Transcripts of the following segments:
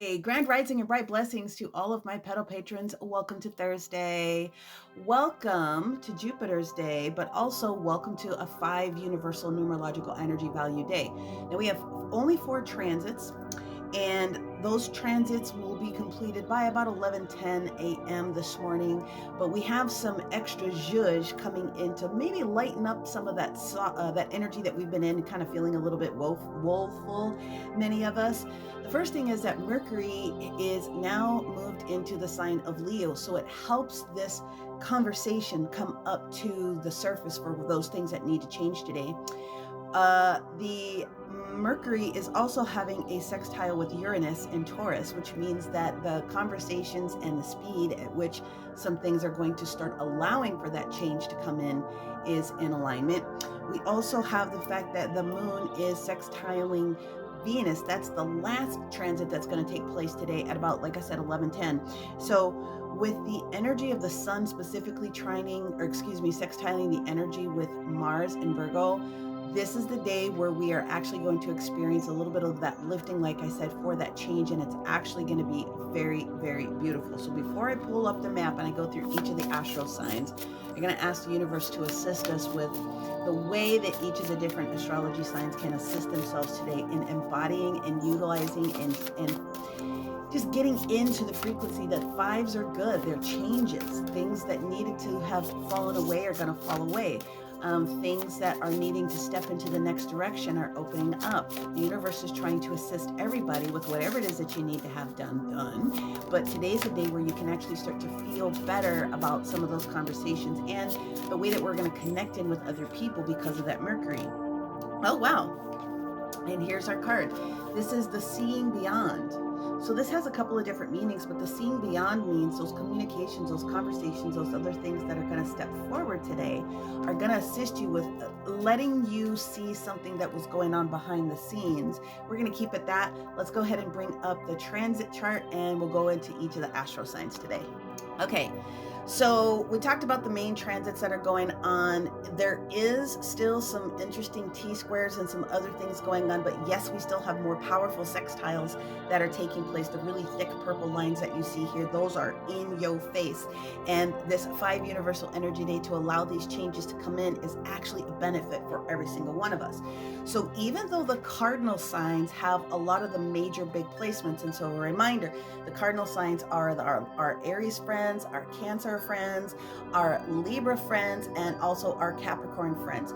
A grand rising and bright blessings to all of my pedal patrons. Welcome to Thursday. Welcome to Jupiter's day, but also welcome to a 5 universal numerological energy value day. Now we have only 4 transits, and those transits will be completed by about 11:10 a.m. this morning. But we have some extra zhuzh coming in to maybe lighten up some of that energy that we've been in, kind of feeling a little bit woeful, many of us. The first thing is that Mercury is now moved into the sign of Leo, so it helps this conversation come up to the surface for those things that need to change today. The Mercury is also having a sextile with Uranus in Taurus, which means that the conversations and the speed at which some things are going to start allowing for that change to come in is in alignment. We also have the fact that the moon is sextiling Venus. That's the last transit that's going to take place today at about, like I said, 11:10. So with the energy of the sun specifically sextiling the energy with Mars in Virgo, this is the day where we are actually going to experience a little bit of that lifting, like I said, for that change, and it's actually going to be very, very beautiful. So before I pull up the map and I go through each of the astro signs, I'm going to ask the universe to assist us with the way that each of the different astrology signs can assist themselves today in embodying and utilizing and just getting into the frequency that fives are good. They're changes. Things that needed to have fallen away are going to fall away. Things that are needing to step into the next direction are opening up. The universe is trying to assist everybody with whatever it is that you need to have done. But today's a day where you can actually start to feel better about some of those conversations and the way that we're going to connect in with other people because of that Mercury. Oh, wow. And here's our card. This is the seeing beyond. So this has a couple of different meanings, but the seeing beyond means those communications, those conversations, those other things that are going to step forward today are going to assist you with letting you see something that was going on behind the scenes. We're going to keep it that. Let's go ahead and bring up the transit chart and we'll go into each of the astro signs today. Okay. So we talked about the main transits that are going on. There is still some interesting T-squares and some other things going on, but yes, we still have more powerful sextiles that are taking place. The really thick purple lines that you see here, those are in your face. And this 5 universal energy day to allow these changes to come in is actually a benefit for every single one of us. So even though the cardinal signs have a lot of the major big placements, and so a reminder, the cardinal signs are our Aries friends, our Cancer friends, our Libra friends, and also our Capricorn friends.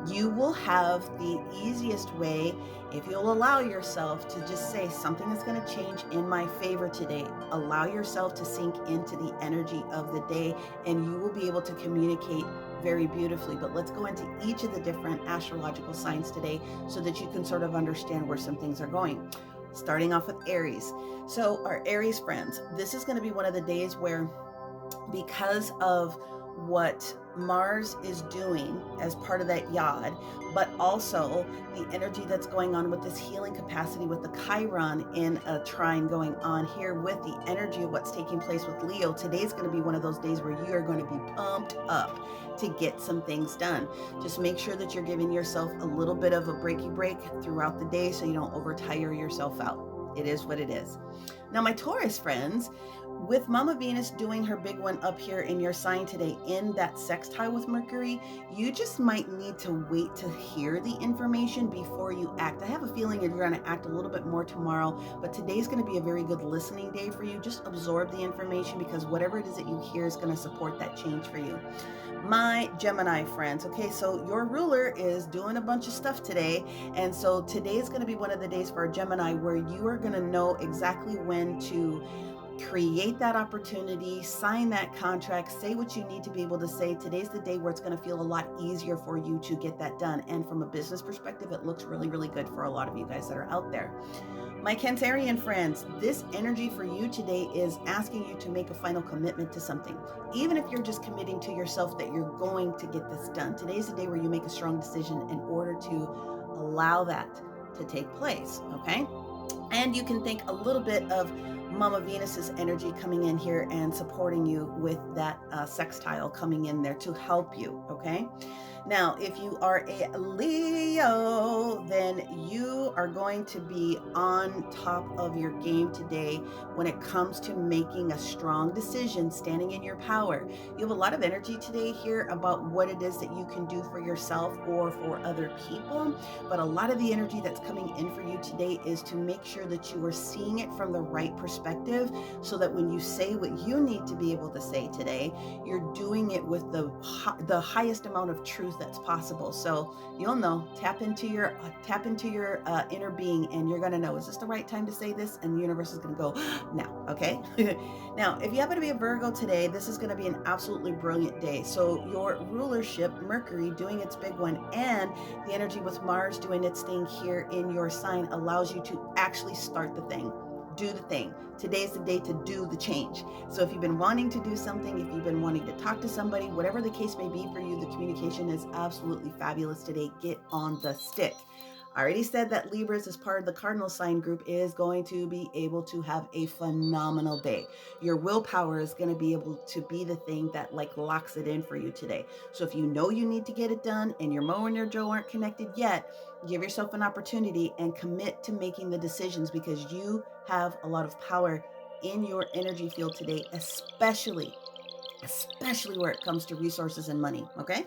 You will have the easiest way if you'll allow yourself to just say something is going to change in my favor today. Allow yourself to sink into the energy of the day and you will be able to communicate very beautifully. But let's go into each of the different astrological signs today so that you can sort of understand where some things are going. Starting off with Aries. So our Aries friends, this is going to be one of the days where, because of what Mars is doing as part of that yod, but also the energy that's going on with this healing capacity with the Chiron in a trine going on here with the energy of what's taking place with Leo, today's going to be one of those days where you are going to be pumped up to get some things done. Just make sure that you're giving yourself a little bit of a breaky break throughout the day so you don't overtire yourself out. It is what it is. Now, my Taurus friends, with Mama Venus doing her big one up here in your sign today in that sextile with Mercury, you just might need to wait to hear the information before you act. I have a feeling you're going to act a little bit more tomorrow, but today's going to be a very good listening day for you. Just absorb the information because whatever it is that you hear is going to support that change for you. My Gemini friends, okay, so your ruler is doing a bunch of stuff today, and so today is going to be one of the days for a Gemini where you are going to know exactly when to create that opportunity, sign that contract, say what you need to be able to say. Today's the day where it's going to feel a lot easier for you to get that done. And from a business perspective, it looks really, really good for a lot of you guys that are out there. My Cancerian friends, this energy for you today is asking you to make a final commitment to something. Even if you're just committing to yourself that you're going to get this done. Today's the day where you make a strong decision in order to allow that to take place, okay? And you can think a little bit of Mama Venus's energy coming in here and supporting you with that sextile coming in there to help you, okay? Now, if you are a Leo, then you are going to be on top of your game today when it comes to making a strong decision, standing in your power. You have a lot of energy today here about what it is that you can do for yourself or for other people. But a lot of the energy that's coming in for you today is to make sure that you are seeing it from the right perspective, so that when you say what you need to be able to say today, you're doing it with the highest amount of truth that's possible. So you'll know, tap into your inner being, and you're going to know, is this the right time to say this? And the universe is going to go now. Okay. Now, if you happen to be a Virgo today, this is going to be an absolutely brilliant day. So your rulership, Mercury doing its big one, and the energy with Mars doing its thing here in your sign allows you to actually start the thing. Do the thing. Today's the day to do the change. So if you've been wanting to do something, if you've been wanting to talk to somebody, whatever the case may be for you, the communication is absolutely fabulous today. Get on the stick. I already said that Libras, as part of the cardinal sign group, is going to be able to have a phenomenal day. Your willpower is going to be able to be the thing that locks it in for you today. So if you know you need to get it done and your Mo and your Joe aren't connected yet, give yourself an opportunity and commit to making the decisions, because you have a lot of power in your energy field today, especially where it comes to resources and money. Okay.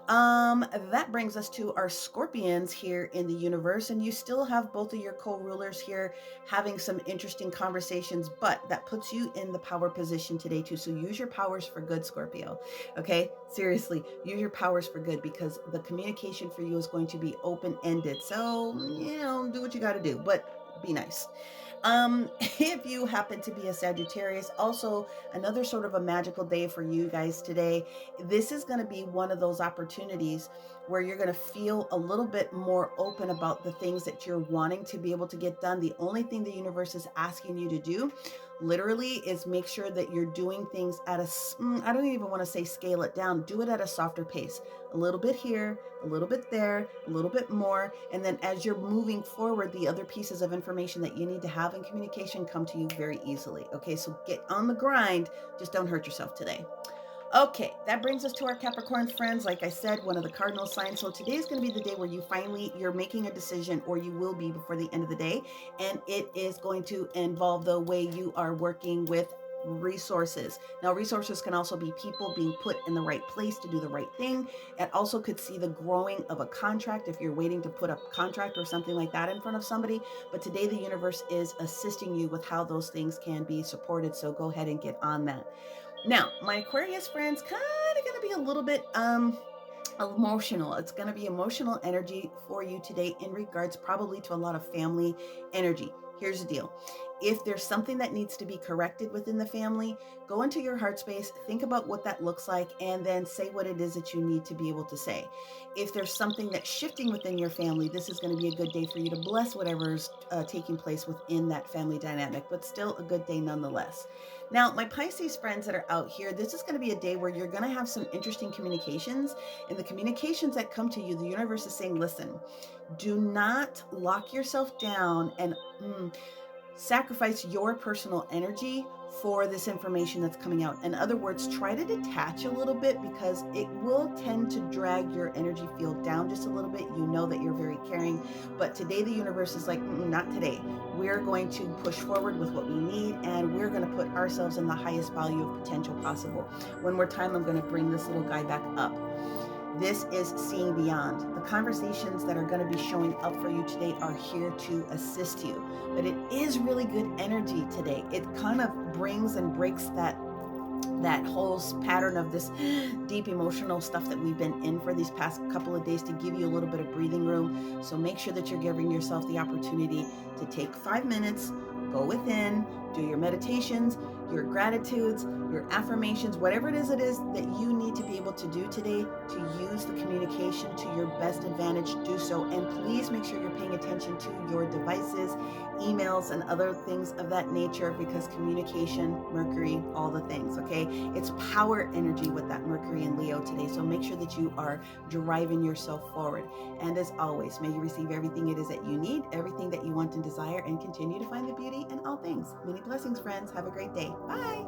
That brings us to our Scorpions here in the universe, and you still have both of your co-rulers here having some interesting conversations, but that puts you in the power position today too. So use your powers for good, Scorpio. Okay, seriously, use your powers for good, because the communication for you is going to be open-ended. So, do what you got to do, but be nice. If you happen to be a Sagittarius, also another sort of a magical day for you guys today. This is going to be one of those opportunities where you're going to feel a little bit more open about the things that you're wanting to be able to get done. The only thing the universe is asking you to do literally is make sure that you're doing things at I don't even want to say scale it down, do it at a softer pace. A little bit here, a little bit there, a little bit more. And then as you're moving forward, the other pieces of information that you need to have in communication come to you very easily. Okay, so get on the grind. Just don't hurt yourself today. Okay, that brings us to our Capricorn friends. Like I said, one of the cardinal signs. So today is going to be the day where you're making a decision, or you will be before the end of the day. And it is going to involve the way you are working with resources. Now, resources can also be people being put in the right place to do the right thing. It also could see the growing of a contract if you're waiting to put a contract or something like that in front of somebody. But today the universe is assisting you with how those things can be supported. So go ahead and get on that. Now, my Aquarius friends, kind of going to be a little bit emotional. It's going to be emotional energy for you today in regards probably to a lot of family energy. Here's the deal. If there's something that needs to be corrected within the family, go into your heart space, think about what that looks like, and then say what it is that you need to be able to say. If there's something that's shifting within your family, this is going to be a good day for you to bless whatever's taking place within that family dynamic, but still a good day nonetheless. Now, my Pisces friends that are out here, this is going to be a day where you're going to have some interesting communications, and the communications that come to you, the universe is saying, listen, do not lock yourself down and sacrifice your personal energy for this information that's coming out. In other words, try to detach a little bit, because it will tend to drag your energy field down just a little bit. You know that you're very caring, but today the universe is like, not today. We're going to push forward with what we need, and we're going to put ourselves in the highest value of potential possible. One more time, I'm going to bring this little guy back up. This is seeing beyond. The conversations that are going to be showing up for you today are here to assist you. But it is really good energy today. It kind of brings and breaks that whole pattern of this deep emotional stuff that we've been in for these past couple of days, to give you a little bit of breathing room. So make sure that you're giving yourself the opportunity to take 5 minutes, go within, do your meditations, your gratitudes, your affirmations, whatever it is that you need to be able to do today to use the communication to your best advantage. Do so. And please make sure you're paying attention to your devices, emails, and other things of that nature, because communication, Mercury, all the things, okay? It's power energy with that Mercury and Leo today. So make sure that you are driving yourself forward. And as always, may you receive everything it is that you need, everything that you want and desire, and continue to find the beauty in all things. Many blessings, friends. Have a great day. Bye.